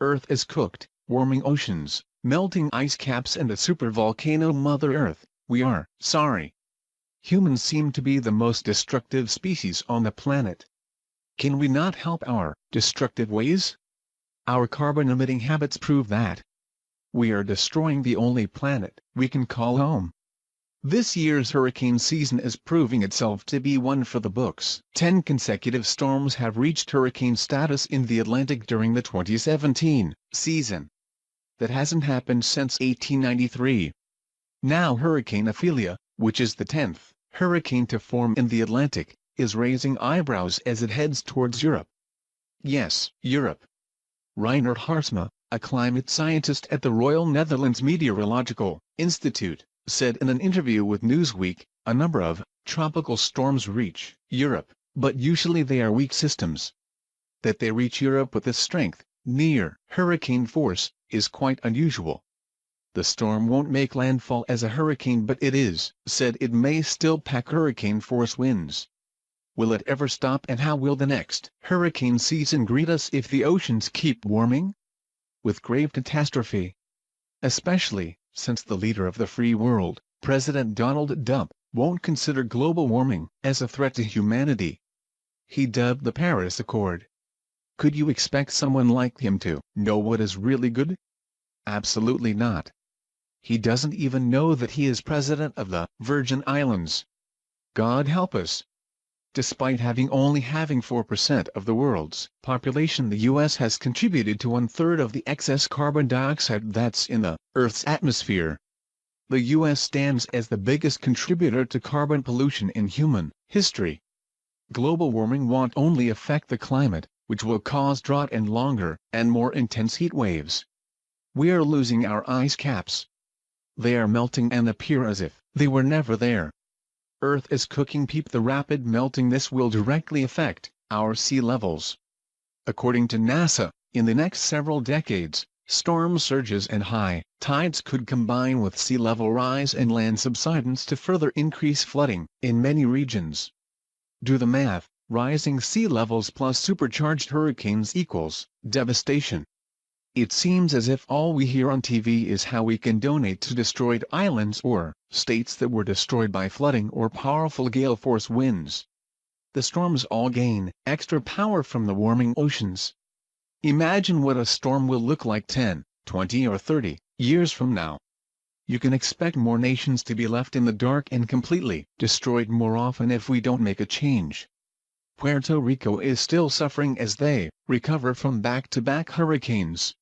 Earth is cooked, warming oceans, melting ice caps and a supervolcano. Mother Earth, we are sorry. Humans seem to be the most destructive species on the planet. Can we not help our destructive ways? Our carbon-emitting habits prove that. We are destroying the only planet we can call home. This year's hurricane season is proving itself to be one for the books. 10 consecutive storms have reached hurricane status in the Atlantic during the 2017 season. That hasn't happened since 1893. Now Hurricane Ophelia, which is the 10th hurricane to form in the Atlantic, is raising eyebrows as it heads towards Europe. Yes, Europe. Reinhard Haarsma, a climate scientist at the Royal Netherlands Meteorological Institute, said in an interview with Newsweek, a number of tropical storms reach Europe, but usually they are weak systems. That they reach Europe with this strength, near hurricane force, is quite unusual. The storm won't make landfall as a hurricane, but said it may still pack hurricane force winds. Will it ever stop, and how will the next hurricane season greet us if the oceans keep warming? With grave catastrophe. Especially, since the leader of the free world, President Donald Trump, won't consider global warming as a threat to humanity. He dubbed the Paris Accord. Could you expect someone like him to know what is really good? Absolutely not. He doesn't even know that he is president of the Virgin Islands. God help us. Despite only having 4% of the world's population, the U.S. has contributed to 1/3 of the excess carbon dioxide that's in the Earth's atmosphere. The U.S. stands as the biggest contributor to carbon pollution in human history. Global warming won't only affect the climate, which will cause drought and longer and more intense heat waves. We are losing our ice caps. They are melting and appear as if they were never there. Earth is cooking. The rapid melting this will directly affect our sea levels. According to NASA, in the next several decades, storm surges and high tides could combine with sea level rise and land subsidence to further increase flooding in many regions. Do the math: rising sea levels plus supercharged hurricanes equals devastation. It seems as if all we hear on TV is how we can donate to destroyed islands or states that were destroyed by flooding or powerful gale force winds. The storms all gain extra power from the warming oceans. Imagine what a storm will look like 10, 20 or 30 years from now. You can expect more nations to be left in the dark and completely destroyed more often if we don't make a change. Puerto Rico is still suffering as they recover from back-to-back hurricanes.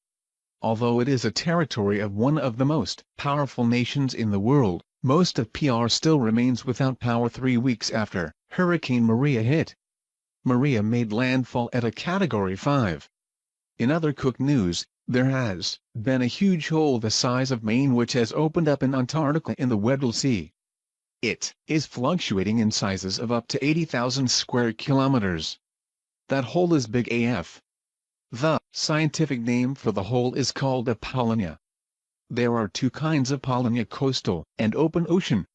Although it is a territory of one of the most powerful nations in the world, most of PR still remains without power 3 weeks after Hurricane Maria hit. Maria made landfall at a Category 5. In other Cook news, there has been a huge hole the size of Maine which has opened up in Antarctica in the Weddell Sea. It is fluctuating in sizes of up to 80,000 square kilometers. That hole is big AF. The scientific name for the hole is called a polynya. There are 2 kinds of polynya: coastal and open ocean.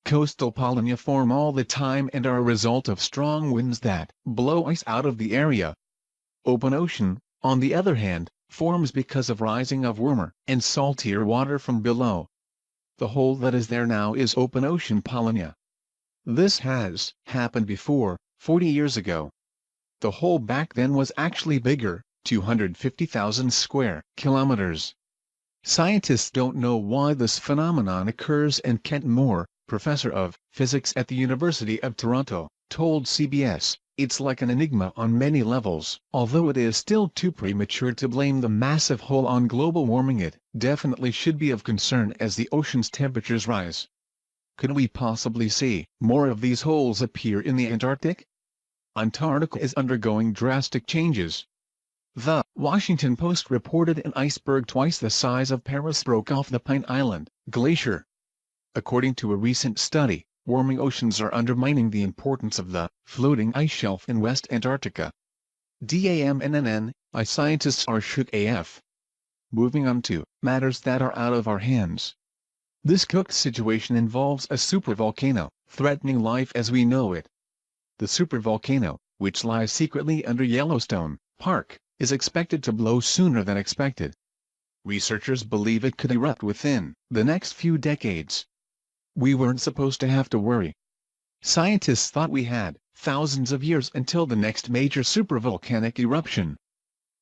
Coastal polynya form all the time and are a result of strong winds that blow ice out of the area. Open ocean, on the other hand, forms because of rising of warmer and saltier water from below. The hole that is there now is open ocean polynya. This has happened before, 40 years ago. The hole back then was actually bigger, 250,000 square kilometers. Scientists don't know why this phenomenon occurs, and Kent Moore, professor of physics at the University of Toronto, told CBS, "It's like an enigma on many levels." Although it is still too premature to blame the massive hole on global warming, it definitely should be of concern as the ocean's temperatures rise. Could we possibly see more of these holes appear in the Antarctic? Antarctica is undergoing drastic changes. The Washington Post reported an iceberg twice the size of Paris broke off the Pine Island Glacier. According to a recent study, warming oceans are undermining the importance of the floating ice shelf in West Antarctica. DAMNNN, scientists are shook AF. Moving on to matters that are out of our hands. This cooked situation involves a supervolcano, threatening life as we know it. The supervolcano, which lies secretly under Yellowstone Park, is expected to blow sooner than expected. Researchers believe it could erupt within the next few decades. We weren't supposed to have to worry. Scientists thought we had thousands of years until the next major supervolcanic eruption.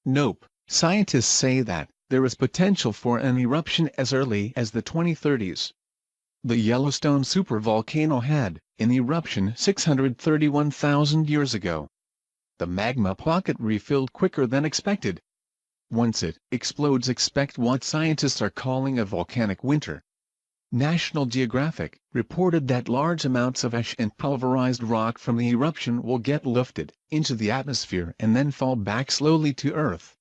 Nope, scientists say that there is potential for an eruption as early as the 2030s. The Yellowstone supervolcano had an eruption 631,000 years ago. The magma pocket refilled quicker than expected. Once it explodes, expect what scientists are calling a volcanic winter. National Geographic reported that large amounts of ash and pulverized rock from the eruption will get lifted into the atmosphere and then fall back slowly to Earth.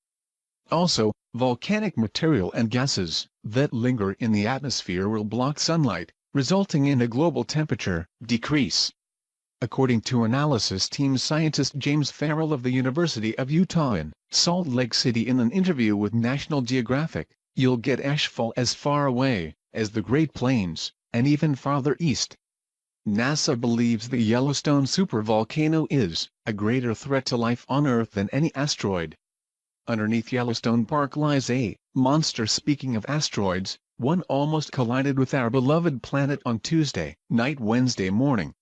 Also, volcanic material and gases that linger in the atmosphere will block sunlight, resulting in a global temperature decrease. According to analysis team scientist James Farrell of the University of Utah in Salt Lake City in an interview with National Geographic, you'll get ashfall as far away as the Great Plains, and even farther east. NASA believes the Yellowstone supervolcano is a greater threat to life on Earth than any asteroid. Underneath Yellowstone Park lies a monster. Speaking of asteroids, one almost collided with our beloved planet on Tuesday night, Wednesday morning.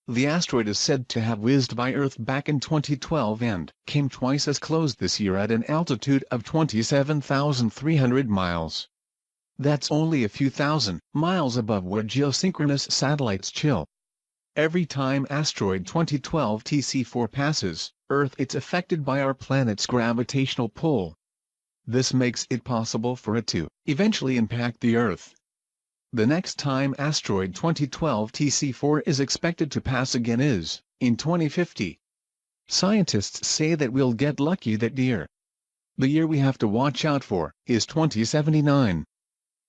The asteroid is said to have whizzed by Earth back in 2012 and came twice as close this year at an altitude of 27,300 miles. That's only a few thousand miles above where geosynchronous satellites chill. Every time asteroid 2012 Tc4 passes Earth, it's affected by our planet's gravitational pull. This makes it possible for it to eventually impact the Earth. The next time asteroid 2012 Tc4 is expected to pass again is in 2050. Scientists say that we'll get lucky that year. The year we have to watch out for is 2079.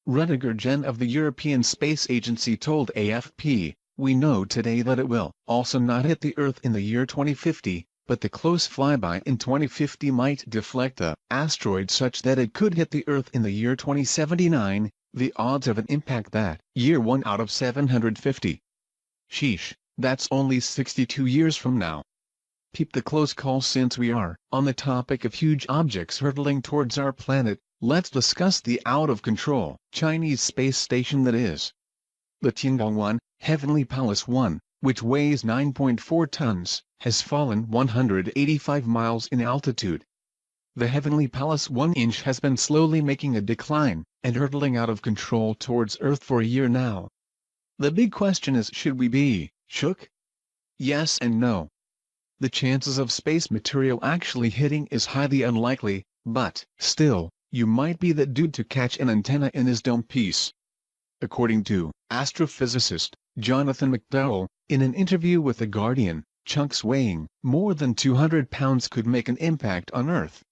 Rudiger Jen of the European Space Agency told AFP, "We know today that it will also not hit the Earth in the year 2050, but the close flyby in 2050 might deflect the asteroid such that it could hit the Earth in the year 2079, the odds of an impact that year 1 out of 750. Sheesh, that's only 62 years from now." Peep the close call. Since we are on the topic of huge objects hurtling towards our planet, let's discuss the out-of-control Chinese space station that is the Tiangong-1, Heavenly Palace 1, which weighs 9.4 tons, has fallen 185 miles in altitude. The Heavenly Palace 1 inch has been slowly making a decline and hurtling out of control towards Earth for a year now. The big question is, should we be shook? Yes and no. The chances of space material actually hitting is highly unlikely, but still, you might be that dude to catch an antenna in his dome piece. According to astrophysicist Jonathan McDowell, in an interview with The Guardian, chunks weighing more than 200 pounds could make an impact on Earth.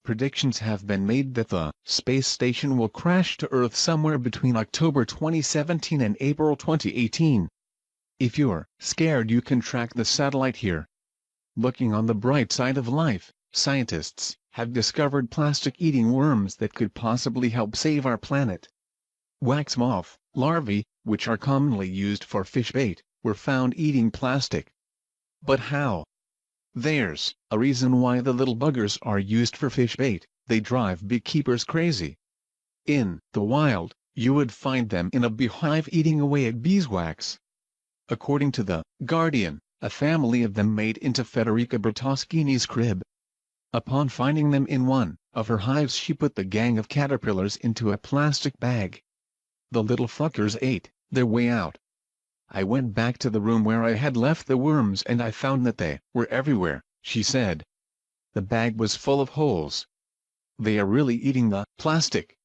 Predictions have been made that the space station will crash to Earth somewhere between October 2017 and April 2018. If you're scared, you can track the satellite here. Looking on the bright side of life, scientists have discovered plastic-eating worms that could possibly help save our planet. Wax moth larvae, which are commonly used for fish bait, were found eating plastic. But how? There's a reason why the little buggers are used for fish bait: they drive beekeepers crazy. In the wild, you would find them in a beehive eating away at beeswax. According to The Guardian, a family of them made into Federica Bertoschini's crib. Upon finding them in one of her hives, she put the gang of caterpillars into a plastic bag. The little fuckers ate their way out. "I went back to the room where I had left the worms and I found that they were everywhere," she said. "The bag was full of holes. They are really eating the plastic."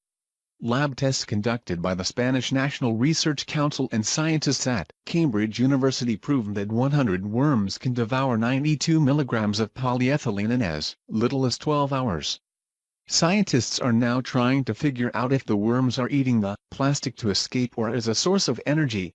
Lab tests conducted by the Spanish National Research Council and scientists at Cambridge University proved that 100 worms can devour 92 milligrams of polyethylene in as little as 12 hours. Scientists are now trying to figure out if the worms are eating the plastic to escape or as a source of energy,